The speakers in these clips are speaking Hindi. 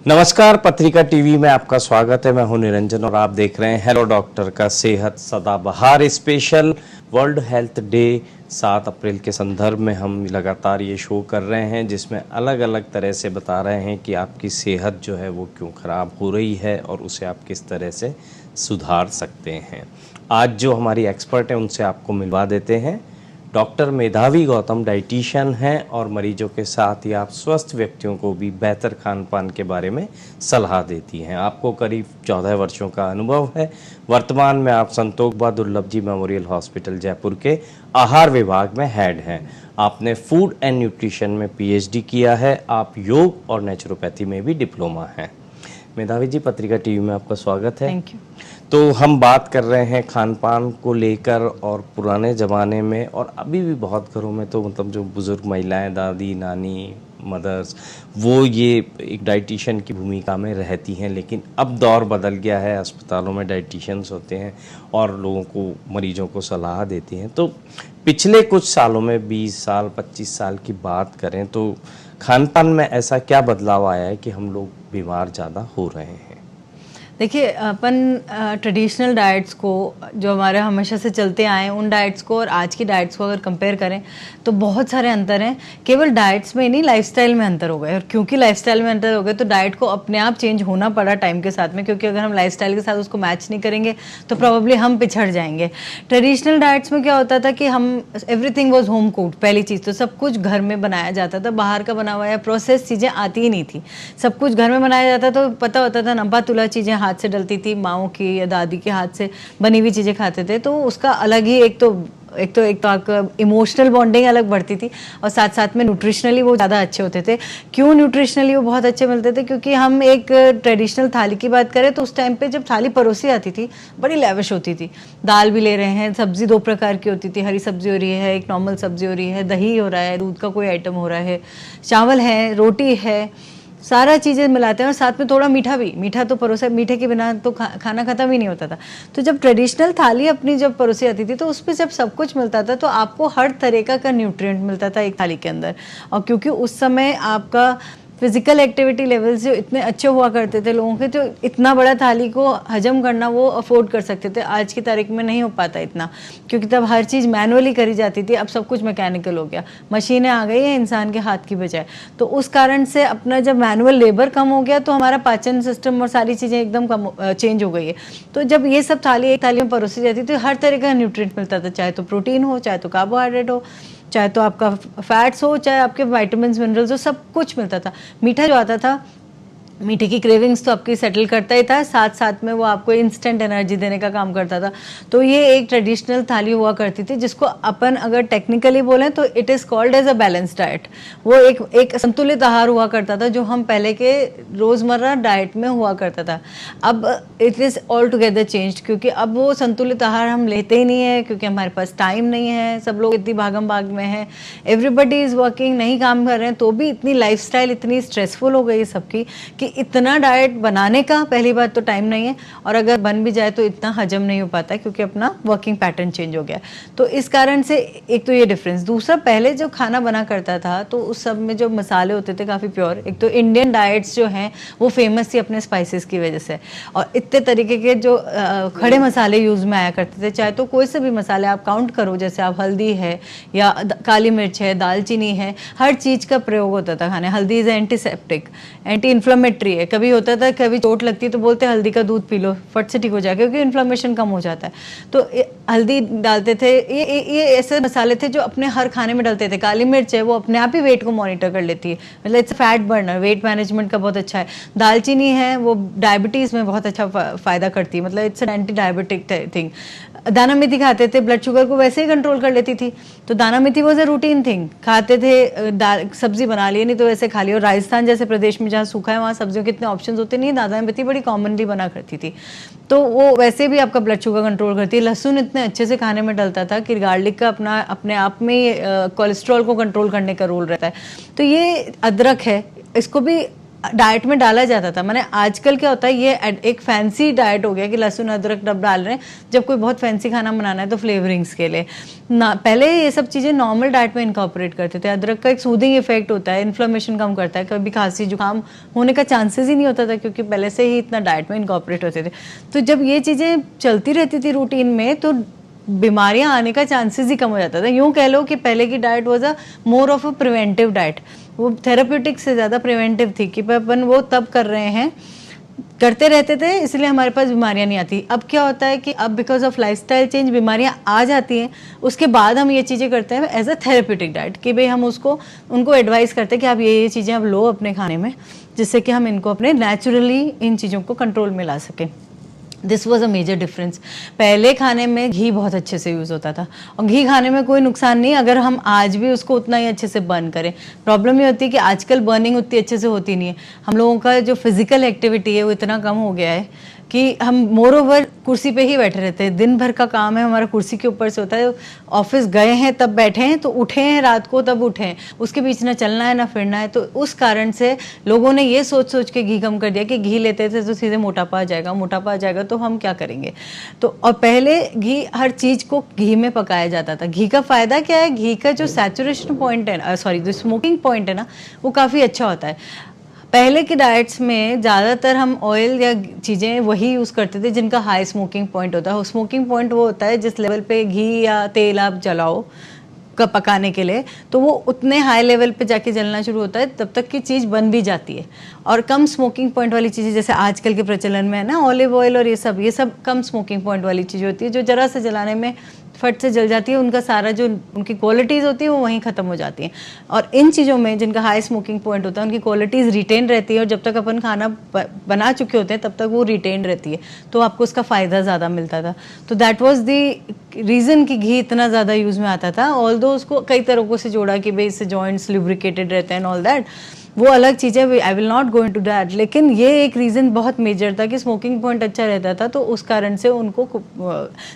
नमस्कार, पत्रिका टीवी में आपका स्वागत है। मैं हूं निरंजन और आप देख रहे हैं हेलो डॉक्टर का सेहत सदाबहार स्पेशल वर्ल्ड हेल्थ डे 7 अप्रैल के संदर्भ में हम लगातार ये शो कर रहे हैं, जिसमें अलग अलग तरह से बता रहे हैं कि आपकी सेहत जो है वो क्यों ख़राब हो रही है और उसे आप किस तरह से सुधार सकते हैं। आज जो हमारी एक्सपर्ट हैं उनसे आपको मिलवा देते हैं। डॉक्टर मेधावी गौतम डाइटिशियन हैं और मरीजों के साथ ही आप स्वस्थ व्यक्तियों को भी बेहतर खान पान के बारे में सलाह देती हैं। आपको करीब 14 वर्षों का अनुभव है। वर्तमान में आप संतोष दुर्लभ जी मेमोरियल हॉस्पिटल जयपुर के आहार विभाग में हेड हैं। आपने फूड एंड न्यूट्रिशन में पीएचडी किया है। आप योग और नेचुरोपैथी में भी डिप्लोमा हैं। मेधावी जी, पत्रिका टीवी में आपका स्वागत है। Thank you. तो हम बात कर रहे हैं खान पान को लेकर, और पुराने ज़माने में और अभी भी बहुत घरों में तो मतलब जो बुज़ुर्ग महिलाएं, दादी नानी मदर्स, वो ये एक डाइटिशियन की भूमिका में रहती हैं। लेकिन अब दौर बदल गया है, अस्पतालों में डाइटिशियंस होते हैं और लोगों को, मरीजों को सलाह देती हैं। तो पिछले कुछ सालों में 20 साल 25 साल की बात करें तो खान पान में ऐसा क्या बदलाव आया है कि हम लोग बीमार ज़्यादा हो रहे हैं? देखिए, अपन ट्रेडिशनल डाइट्स को, जो हमारे हमेशा से चलते आए हैं, उन डाइट्स को और आज की डाइट्स को अगर कंपेयर करें तो बहुत सारे अंतर हैं। केवल डाइट्स में ही नहीं, लाइफस्टाइल में अंतर हो गए। और क्योंकि लाइफस्टाइल में अंतर हो गए तो डाइट को अपने आप चेंज होना पड़ा टाइम के साथ में, क्योंकि अगर हम लाइफस्टाइल के साथ उसको मैच नहीं करेंगे तो प्रॉब्ली हम पिछड़ जाएंगे। ट्रेडिशनल डाइट्स में क्या होता था कि हम एवरीथिंग वॉज होम कुक्ड। पहली चीज़ तो सब कुछ घर में बनाया जाता था, बाहर का बना हुआ या प्रोसेस चीज़ें आती ही नहीं थी। सब कुछ घर में बनाया जाता तो पता होता था, नपा तुला चीज़ें हाथ से डलती थी, माओं की या दादी के हाथ से बनी हुई चीज़ें खाते थे। तो उसका अलग ही एक तो आपका इमोशनल बॉन्डिंग अलग बढ़ती थी, और साथ साथ में न्यूट्रिशनली वो ज़्यादा अच्छे होते थे। क्यों न्यूट्रिशनली वो बहुत अच्छे मिलते थे? क्योंकि हम एक ट्रेडिशनल थाली की बात करें तो उस टाइम पे जब थाली परोसी आती थी बड़ी लैविश होती थी। दाल भी ले रहे हैं, सब्जी 2 प्रकार की होती थी, हरी सब्जी हो रही है, एक नॉर्मल सब्जी हो रही है, दही हो रहा है, दूध का कोई आइटम हो रहा है, चावल है, रोटी है, सारा चीज़ें मिलाते हैं। और साथ में थोड़ा मीठा भी, मीठा तो परोसा, मीठे के बिना तो खाना खत्म ही नहीं होता था। तो जब ट्रेडिशनल थाली अपनी जब परोसी आती थी तो उस पर जब सब कुछ मिलता था तो आपको हर तरीका का न्यूट्रिएंट मिलता था एक थाली के अंदर। और क्योंकि उस समय आपका फिजिकल एक्टिविटी लेवल्स जो इतने अच्छे हुआ करते थे लोगों के, तो इतना बड़ा थाली को हजम करना वो अफोर्ड कर सकते थे। आज की तारीख में नहीं हो पाता इतना, क्योंकि तब हर चीज़ मैनुअली करी जाती थी। अब सब कुछ मैकेनिकल हो गया, मशीनें आ गई हैं इंसान के हाथ की बजाय। तो उस कारण से अपना जब मैनुअल लेबर कम हो गया तो हमारा पाचन सिस्टम और सारी चीज़ें एकदम कम चेंज हो गई है। तो जब ये सब थाली एक थाली में परोसी जाती तो हर तरह का न्यूट्रिएंट मिलता था, चाहे तो प्रोटीन हो, चाहे तो कार्बोहाइड्रेट हो, चाहे तो आपका फैट्स हो, चाहे आपके विटामिन्स मिनरल्स हो, सब कुछ मिलता था। मीठा जो आता था, मीठे की क्रेविंग्स तो आपकी सेटल करता ही था, साथ साथ में वो आपको इंस्टेंट एनर्जी देने का काम करता था। तो ये एक ट्रेडिशनल थाली हुआ करती थी, जिसको अपन अगर टेक्निकली बोलें तो it is called as a balance diet. वो एक संतुलित आहार हुआ करता था जो हम पहले के रोज़मर्रा डाइट में हुआ करता था। अब it is all together changed, क्योंकि अब वो संतुलित आहार हम लेते ही नहीं है, क्योंकि हमारे पास टाइम नहीं है। सब लोग इतनी भागम भाग में हैं, एवरीबडी इज़ वर्किंग, नहीं काम कर रहे हैं, तो भी इतनी लाइफस्टाइल इतनी स्ट्रेसफुल हो गई है सबकी कि इतना डाइट बनाने का पहली बात तो टाइम नहीं है, और अगर बन भी जाए तो इतना हजम नहीं हो पाता क्योंकि अपना वर्किंग पैटर्न चेंज हो गया। तो इस कारण से एक तो ये डिफरेंस। दूसरा, पहले जो खाना बना करता था तो उस सब में जो मसाले होते थे काफ़ी प्योर। एक तो इंडियन डाइट्स जो हैं वो फेमस थी अपने स्पाइसेस की वजह से, और इतने तरीके के जो खड़े मसाले यूज़ में आया करते थे। चाहे तो कोई से भी मसाले आप काउंट करो, जैसे आप हल्दी है या काली मिर्च है, दालचीनी है, हर चीज़ का प्रयोग होता था खाने। हल्दी इज़ एंटीसेप्टिक, एंटी इन्फ्लेमेटरी है। कभी होता था, कभी चोट लगती तो बोलते हल्दी का दूध पी लो, फट से ठीक हो जाएगा, क्योंकि इन्फ्लेमेशन कम हो जाता है। तो हल्दी डालते थे। ये ऐसे मसाले थे जो अपने हर खाने में डालते थे। काली मिर्च है, वो अपने आप ही वेट को मॉनिटर कर लेती है, मतलब it's fat burner, weight management का बहुत अच्छा है। दालचीनी है, वो डायबिटीज़ में बहुत अच्छा फ़ायदा करती है, मतलब it's an anti diabetic thing. दाना मेथी खाते थे, ब्लड शुगर को वैसे ही कंट्रोल कर लेती थी। तो दाना मेथी वॉज अ रूटीन थिंग, खाते थे, दाल सब्जी बना ली, नहीं तो वैसे खा ली। और राजस्थान जैसे प्रदेश में जहाँ सूखा है वहाँ सब्जियों के इतने ऑप्शंस होते नहीं, दाना मेथी बड़ी कॉमनली बना करती थी। तो वो वैसे भी आपका ब्लड शुगर कंट्रोल करती है। लहसुन इतने अच्छे से खाने में डलता था कि गार्लिक का अपने आप में कोलेस्ट्रॉल को कंट्रोल करने का रोल रहता है। तो ये अदरक है, इसको भी डाइट में डाला जाता था। मैंने आजकल क्या होता है, ये एक फैंसी डाइट हो गया कि लहसुन अदरक डब डाल रहे हैं जब कोई बहुत फैंसी खाना बनाना है तो फ्लेवरिंग्स के लिए ना। पहले ये सब चीज़ें नॉर्मल डाइट में इनकॉर्पोरेट करते थे। अदरक का एक सूदिंग इफेक्ट होता है, इन्फ्लेमेशन कम करता है, कभी खांसी जुकाम होने का चांसेस ही नहीं होता था क्योंकि पहले से ही इतना डाइट में इनकॉर्पोरेट होते थे। तो जब ये चीज़ें चलती रहती थी रूटीन में तो बीमारियां आने का चांसेस ही कम हो जाता था। यूँ कह लो कि पहले की diet was a more of a preventive diet, वो थेराप्यूटिक से ज़्यादा प्रिवेंटिव थी कि अपन वो तब कर रहे हैं, करते रहते थे, इसलिए हमारे पास बीमारियां नहीं आती। अब क्या होता है कि अब बिकॉज ऑफ लाइफस्टाइल चेंज बीमारियां आ जाती हैं, उसके बाद हम ये चीज़ें करते हैं एज अ थेराप्यूटिक डाइट कि भाई हम उनको एडवाइस करते हैं कि आप ये चीज़ें अब लो अपने खाने में, जिससे कि हम इनको अपने नेचुरली इन चीज़ों को कंट्रोल में ला सकें। This was a major difference. पहले खाने में घी बहुत अच्छे से यूज़ होता था और घी खाने में कोई नुकसान नहीं अगर हम आज भी उसको उतना ही अच्छे से बर्न करें। प्रॉब्लम ये होती है कि आजकल बर्निंग उतनी अच्छे से होती नहीं है। हम लोगों का जो फिजिकल एक्टिविटी है वो इतना कम हो गया है कि हम मोर ओवर कुर्सी पे ही बैठे रहते हैं। दिन भर का काम है हमारा कुर्सी के ऊपर से होता है। ऑफिस गए हैं तब बैठे हैं, तो उठे हैं रात को तब उठे हैं, उसके बीच ना चलना है ना फिरना है। तो उस कारण से लोगों ने ये सोच सोच के घी कम कर दिया कि घी लेते थे तो सीधे मोटापा आ जाएगा, मोटापा आ जाएगा तो हम क्या करेंगे। तो और पहले घी हर चीज़ को घी में पकाया जाता था। घी का फ़ायदा क्या है, घी का जो सैचुरेशन पॉइंट है, सॉरी जो स्मोकिंग पॉइंट है ना, वो काफ़ी अच्छा होता है। पहले की डाइट्स में ज़्यादातर हम ऑयल या चीज़ें वही यूज़ करते थे जिनका हाई स्मोकिंग पॉइंट होता है। स्मोकिंग पॉइंट वो होता है जिस लेवल पे घी या तेल आप जलाओ का पकाने के लिए, तो वो उतने हाई लेवल पे जाके जलना शुरू होता है तब तक की चीज़ बन भी जाती है। और कम स्मोकिंग पॉइंट वाली चीज़ें जैसे आजकल के प्रचलन में है ना, ऑलिव ऑयल और ये सब कम स्मोकिंग पॉइंट वाली चीज़ होती है जो ज़रा से जलाने में फट से जल जाती है। उनका सारा जो उनकी क्वालिटीज़ होती है वो वहीं ख़त्म हो जाती हैं। और इन चीज़ों में जिनका हाई स्मोकिंग पॉइंट होता है उनकी क्वालिटीज़ रिटेन रहती है और जब तक अपन खाना बना चुके होते हैं तब तक वो रिटेन रहती है, तो आपको उसका फ़ायदा ज़्यादा मिलता था। तो दैट वाज द रीज़न कि घी इतना ज़्यादा यूज़ में आता था। ऑल्दो उसको कई तरीक़ों से जोड़ा कि भाई इससे जॉइंट्स लुब्रिकेटेड रहते हैं एंड ऑल दैट, वो अलग चीज़ है, I will not go into that. लेकिन ये एक रीज़न बहुत मेजर था कि स्मोकिंग पॉइंट अच्छा रहता था, तो उस कारण से उनको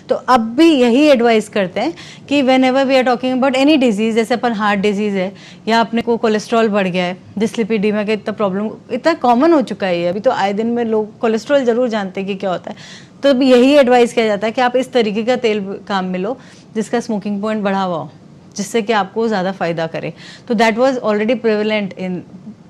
तो अब भी यही एडवाइस करते हैं कि whenever we are talking about any disease, जैसे अपन हार्ट डिजीज़ है या अपने को कोलेस्ट्रॉल बढ़ गया है, डिस्लिपिडीमिया का इतना प्रॉब्लम इतना कॉमन हो चुका है। अभी तो आए दिन में लोग कोलेस्ट्रॉल ज़रूर जानते हैं कि क्या होता है, तो अब यही एडवाइस किया जाता है कि आप इस तरीके का तेल काम में लो जिसका स्मोकिंग पॉइंट बढ़ा हुआ हो, जिससे कि आपको ज़्यादा फ़ायदा करे। तो that was already prevalent in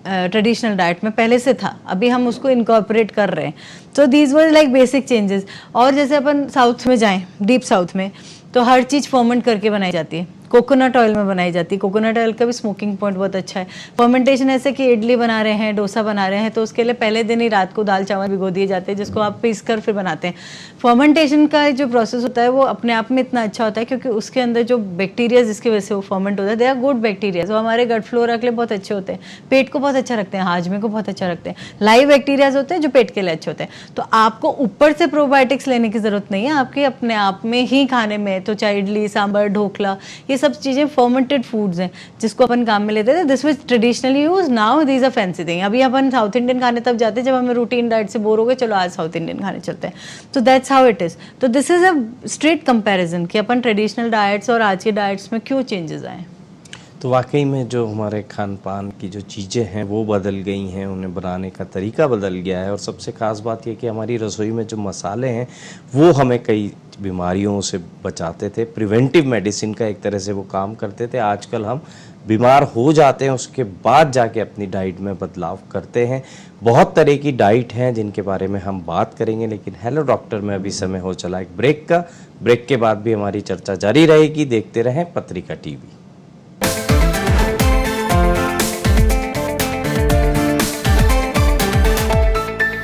traditional diet में, पहले से था, अभी हम उसको इनकॉर्पोरेट कर रहे हैं। तो these were like basic changes. और जैसे अपन साउथ में जाएं, डीप साउथ में, तो हर चीज़ फर्मेंट करके बनाई जाती है, कोकोनट ऑयल में बनाई जाती है। कोकोनट ऑयल का भी स्मोकिंग पॉइंट बहुत अच्छा है। फर्मेंटेशन ऐसे कि इडली बना रहे हैं, डोसा बना रहे हैं, तो उसके लिए पहले दिन ही रात को दाल चावल भिगो दिए जाते हैं जिसको आप पीस कर फिर बनाते हैं। फर्मेंटेशन का जो प्रोसेस होता है वो अपने आप में इतना अच्छा होता है क्योंकि उसके अंदर जो बैक्टीरिया जिसकी वजह से वो फर्मेंट होता है, दे आर गुड बैक्टीरिया, जो हमारे गट फ्लोरा के लिए बहुत अच्छे होते हैं, पेट को बहुत अच्छा रखते हैं, हाजमे को बहुत अच्छा रखते हैं। लाइव बैक्टीरियाज होते हैं जो पेट के लिए अच्छे होते हैं। तो आपको ऊपर से प्रोबायोटिक्स लेने की जरूरत नहीं है, आपके अपने आप में ही खाने में, तो चाहे इडली सांभर ढोकला ये सब चीज़ें फर्मेंटेड फूड्स हैं जिसको अपन काम में लेते थे। This was traditionally use, now these are fancy thing. अभी अपन साउथ इंडियन खाने तब जाते हैं जब हमें रूटीन डाइट से बोर हो गए, चलो आज साउथ इंडियन खाने चलते हैं। तो दैट्स हाउ इट इज़। तो this is a straight comparison कि अपन ट्रेडिशनल डाइट्स और आज के डाइट्स में क्यों चेंजेस आए। तो वाकई में जो हमारे खान पान की जो चीज़ें हैं वो बदल गई हैं, उन्हें बनाने का तरीका बदल गया है। और सबसे ख़ास बात यह कि हमारी रसोई में जो मसाले हैं वो हमें कई बीमारियों से बचाते थे, प्रिवेंटिव मेडिसिन का एक तरह से वो काम करते थे। आजकल हम बीमार हो जाते हैं, उसके बाद जाके अपनी डाइट में बदलाव करते हैं। बहुत तरह की डाइट हैं जिनके बारे में हम बात करेंगे, लेकिन हेलो डॉक्टर में अभी समय हो चला एक ब्रेक का। ब्रेक के बाद भी हमारी चर्चा जारी रहेगी। देखते रहें पत्रिका टीवी।